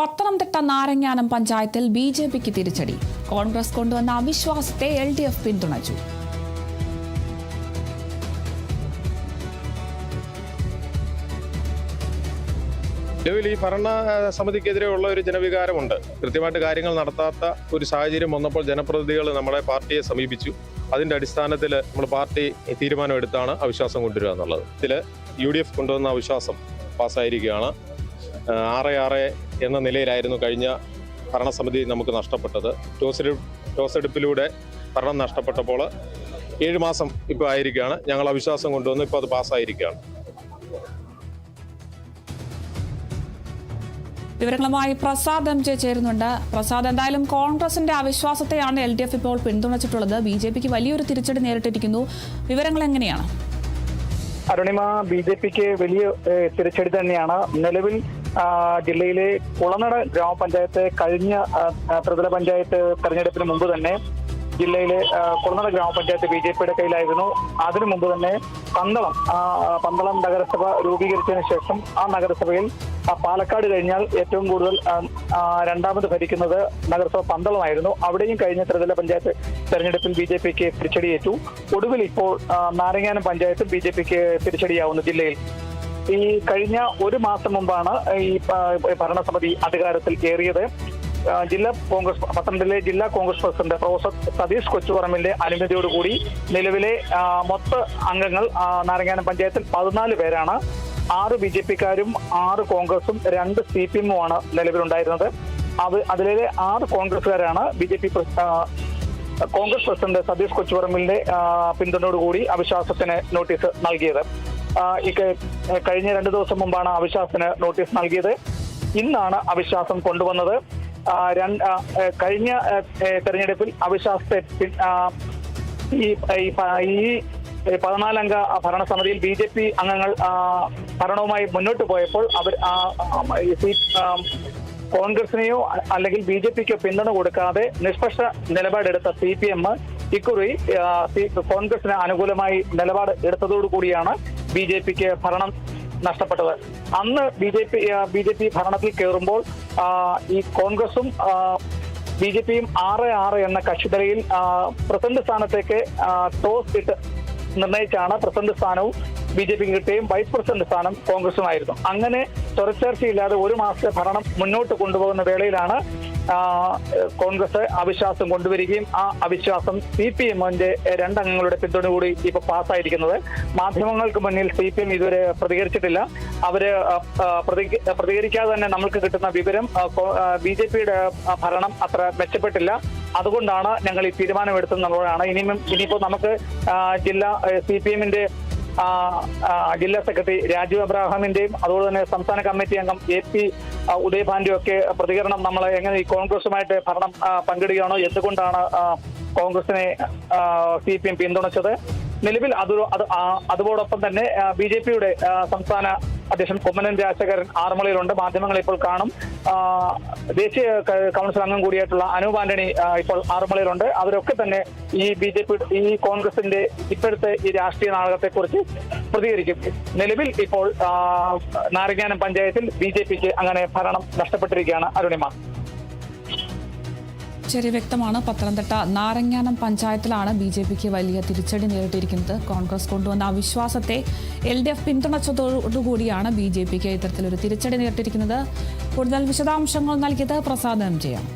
പത്തനംതിട്ട നാരങ്ങാനം പഞ്ചായത്തിൽ ബിജെപിക്ക് തിരിച്ചടി. കോൺഗ്രസ് കൊണ്ടുവന്ന അവിശ്വാസത്തെ LDF പിന്തുണച്ചു. നിലവിൽ ഈ ഭരണ സമിതിക്കെതിരെയുള്ള ഒരു ജനവികാരമുണ്ട്. കൃത്യമായിട്ട് കാര്യങ്ങൾ നടത്താത്ത ഒരു സാഹചര്യം വന്നപ്പോൾ ജനപ്രതിനിധികൾ നമ്മളെ പാർട്ടിയെ സമീപിച്ചു. അതിൻ്റെ അടിസ്ഥാനത്തിൽ നമ്മൾ പാർട്ടി തീരുമാനമെടുത്താണ് അവിശ്വാസം കൊണ്ടുവരിക എന്നുള്ളത്. ഇതിൽ UDF കൊണ്ടുവന്ന അവിശ്വാസം പാസ്സായിരിക്കുകയാണ്. 6-6 എന്ന നിലയിലായിരുന്നു കഴിഞ്ഞ ഭരണസമിതി നമുക്ക് നഷ്ടപ്പെട്ടത്. ടോസെടുപ്പിലൂടെ ഭരണം നഷ്ടപ്പെട്ടപ്പോൾ 7 മാസം ഇപ്പോൾ ആയിരിക്കുകയാണ്. ഞങ്ങൾ അവിശ്വാസം കൊണ്ടുവന്നു. ഇപ്പോൾ അത് പാസ്സായിരിക്കുകയാണ്. വിവരങ്ങളുമായി പ്രസാദ് MJ ചേരുന്നുണ്ട്. പ്രസാദ്, എന്തായാലും കോൺഗ്രസിന്റെ അവിശ്വാസത്തെയാണ് LDF ഇപ്പോൾ പിന്തുണച്ചിട്ടുള്ളത്. BJPക്ക് വലിയൊരു തിരിച്ചടി നേരിട്ടിരിക്കുന്നു. വിവരങ്ങൾ എങ്ങനെയാണ്? അരുണിമ, BJPക്ക് വലിയ തിരിച്ചടി തന്നെയാണ്. നിലവിൽ ജില്ലയിലെ കുളനട ഗ്രാമപഞ്ചായത്ത് കഴിഞ്ഞ ത്രിതല പഞ്ചായത്ത് തെരഞ്ഞെടുപ്പിന് മുമ്പ് തന്നെ ജില്ലയിലെ കുളനട ഗ്രാമപഞ്ചായത്ത് BJPയുടെ കയ്യിലായിരുന്നു. അതിനു മുമ്പ് തന്നെ പന്തളം നഗരസഭ രൂപീകരിച്ചതിന് ശേഷം ആ നഗരസഭയിൽ പാലക്കാട് കഴിഞ്ഞാൽ ഏറ്റവും കൂടുതൽ രണ്ടാമത് ഭരിക്കുന്നത് നഗരസഭ പന്തളമായിരുന്നു. അവിടെയും കഴിഞ്ഞ ത്രിതല പഞ്ചായത്ത് തെരഞ്ഞെടുപ്പിൽ BJPക്ക് തിരിച്ചടിയേറ്റു. ഒടുവിൽ ഇപ്പോൾ നാരങ്ങാനം പഞ്ചായത്തും BJPക്ക് തിരിച്ചടിയാവുന്നു. ജില്ലയിൽ ഈ കഴിഞ്ഞ 1 മാസം മുമ്പാണ് ഈ ഭരണസമിതി അധികാരത്തിൽ ഏറിയത്. പത്തനംതിട്ടയിലെ ജില്ലാ കോൺഗ്രസ് പ്രസിഡന്റ് പ്രൊഫസർ സതീഷ് കൊച്ചുപറമ്പിന്റെ അനുമതിയോടുകൂടി നിലവിലെ മൊത്ത അംഗങ്ങൾ നാരങ്ങാനം പഞ്ചായത്തിൽ 14 പേരാണ്. 6 BJPക്കാരും 6 കോൺഗ്രസും 2 CPM-ഉമാണ് നിലവിലുണ്ടായിരുന്നത്. അതിലെ 6 കോൺഗ്രസുകാരാണ് BJP കോൺഗ്രസ് പ്രസിഡന്റ് സതീഷ് കൊച്ചുപറമ്പിന്റെ പിന്തുണയോടുകൂടി അവിശ്വാസത്തിന് നോട്ടീസ് നൽകിയത്. കഴിഞ്ഞ 2 ദിവസം മുമ്പാണ് അവിശ്വാസത്തിന് നോട്ടീസ് നൽകിയത്. ഇന്നാണ് അവിശ്വാസം കൊണ്ടുവന്നത്. കഴിഞ്ഞ തെരഞ്ഞെടുപ്പിൽ അവിശ്വാസത്തെ ഈ 14-അംഗ ഭരണസമിതിയിൽ BJP അംഗങ്ങൾ ഭരണവുമായി മുന്നോട്ട് പോയപ്പോൾ അവർ കോൺഗ്രസിനെയോ അല്ലെങ്കിൽ BJPക്കോ പിന്തുണ കൊടുക്കാതെ നിഷ്പക്ഷ നിലപാടെടുത്ത CPM ഇക്കുറി കോൺഗ്രസിന് അനുകൂലമായി നിലപാട് എടുത്തതോടുകൂടിയാണ് BJPക്ക് ഭരണം നഷ്ടപ്പെട്ടത്. അന്ന് BJP ഭരണത്തിൽ കയറുമ്പോൾ ഈ കോൺഗ്രസും BJPയും 6-6 എന്ന കക്ഷിനിലയിൽ പ്രസിഡന്റ് സ്ഥാനത്തേക്ക് ടോസ് ഇട്ട് നിർണയിച്ചാണ് പ്രസിഡന്റ് സ്ഥാനവും BJPക്ക് കിട്ടുകയും വൈസ് പ്രസിഡന്റ് സ്ഥാനം കോൺഗ്രസുമായിരുന്നു. അങ്ങനെ ചർച്ചയില്ലാതെ 1 മാസത്തെ ഭരണം മുന്നോട്ട് കൊണ്ടുപോകുന്ന വേളയിലാണ് കോൺഗ്രസ് അവിശ്വാസം കൊണ്ടുവരികയും ആ അവിശ്വാസം CPM-ന്റെ 2 അംഗങ്ങളുടെ പിന്തുണ കൂടി ഇപ്പൊ പാസ്സായിരിക്കുന്നത്. മാധ്യമങ്ങൾക്ക് മുന്നിൽ CPM ഇതുവരെ പ്രതികരിച്ചിട്ടില്ല. അവര് പ്രതികരിക്കാതെ തന്നെ നമുക്ക് കിട്ടുന്ന വിവരം BJPയുടെ ഭരണം അത്ര മെച്ചപ്പെട്ടില്ല. അതുകൊണ്ടാണ് ഞങ്ങൾ ഈ തീരുമാനമെടുത്തെന്നുള്ളതാണ്. ഇനിയിപ്പോ നമുക്ക് ജില്ലാ CPM-ന്റെ ജില്ലാ സെക്രട്ടറി രാജീവ് അബ്രാഹാമിന്റെയും അതുപോലെ തന്നെ സംസ്ഥാന കമ്മിറ്റി അംഗം AP ഉദയഭാന്റെയും ഒക്കെ പ്രതികരണം നമ്മൾ എങ്ങനെ ഈ കോൺഗ്രസുമായിട്ട് ഭരണം പങ്കിടുകയാണോ, എന്തുകൊണ്ടാണ് കോൺഗ്രസിനെ CPM പിന്തുണച്ചത്, നിലവിൽ അതോടൊപ്പം തന്നെ BJPയുടെ സംസ്ഥാന അധ്യക്ഷൻ കുമ്മനം രാജശേഖരൻ ആറന്മുളയിലുണ്ട്. മാധ്യമങ്ങൾ ഇപ്പോൾ കാണും. ദേശീയ കൗൺസിൽ അംഗം കൂടിയായിട്ടുള്ള അനൂപ് ആന്റണി ഇപ്പോൾ ആറന്മുളയിലുണ്ട്. അവരൊക്കെ തന്നെ ഈ കോൺഗ്രസിന്റെ ഇപ്പോഴത്തെ ഈ രാഷ്ട്രീയ നാടകത്തെക്കുറിച്ച് പ്രതികരിക്കും. നിലവിൽ ഇപ്പോൾ നാരങ്ങാനം പഞ്ചായത്തിൽ BJPക്ക് അങ്ങനെ ഭരണം നഷ്ടപ്പെട്ടിരിക്കുകയാണ്. അരുണിമ, ശരി, വ്യക്തമാണ്. പത്തനംതിട്ട നാരങ്ങാനം പഞ്ചായത്തിലാണ് BJPക്ക് വലിയ തിരിച്ചടി നേരിട്ടിരിക്കുന്നത്. കോൺഗ്രസ് കൊണ്ടുവന്ന അവിശ്വാസത്തെ LDF പിന്തുണച്ചതോടുകൂടിയാണ് BJPക്ക് ഇത്തരത്തിലൊരു തിരിച്ചടി നേരിട്ടിരിക്കുന്നത്. കൂടുതൽ വിശദാംശങ്ങൾ നൽകിയത് പ്രസാദ് MJ ആണ്.